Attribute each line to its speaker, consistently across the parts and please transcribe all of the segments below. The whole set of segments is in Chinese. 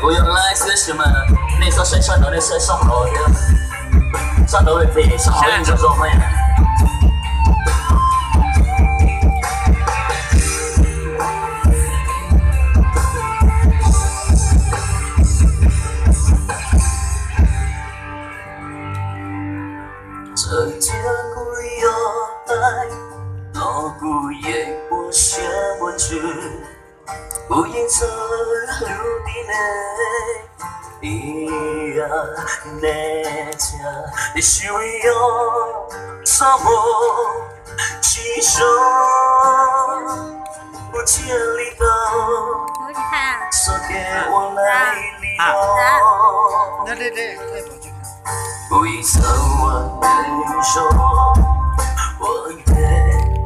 Speaker 1: 我原来是什么？你说谁说到你身上好的？上头的皮，上好运就做咩？这天古有爱，老古也不写文字，古也曾留的呢，咿呀那家的需要什么其中不见里头，说给我来理由。
Speaker 2: 对，
Speaker 1: 不一曾我能说，我的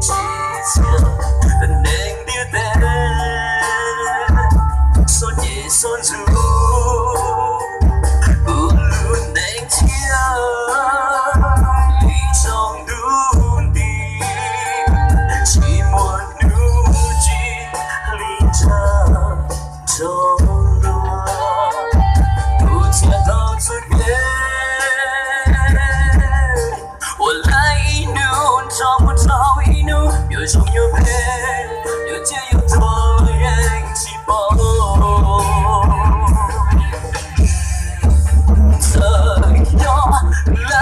Speaker 1: 季节能留的，说也说出，不如能听，离中努力，寂寞努力，离着中路，不见到最远。我来一怒，找不着一怒，有种有悲，有借有多人起步。这要来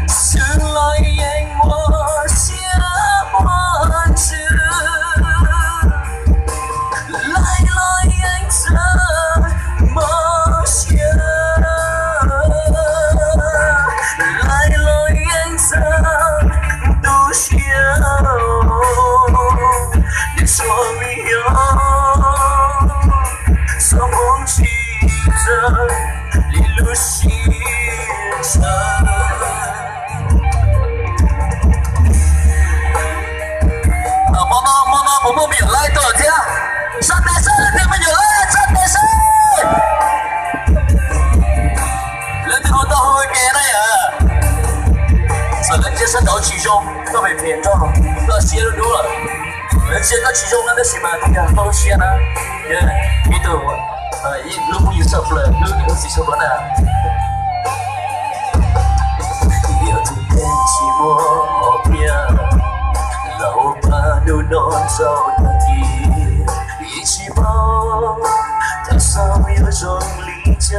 Speaker 1: 是来淹没下万次，来淹着梦想。都想，你说没有，说梦起着，一路行程。妈妈们有来多听，上台上你们有来，上台上。人哋我都好嘅啦呀。所以人家山头起胸都被骗着了，那些都多了。人家那起胸那的什么东西都些呢？你懂我？一路不一首了，路几首了呢？有种天寂寞片，老爸都难找到你，一起跑，他上有种离家。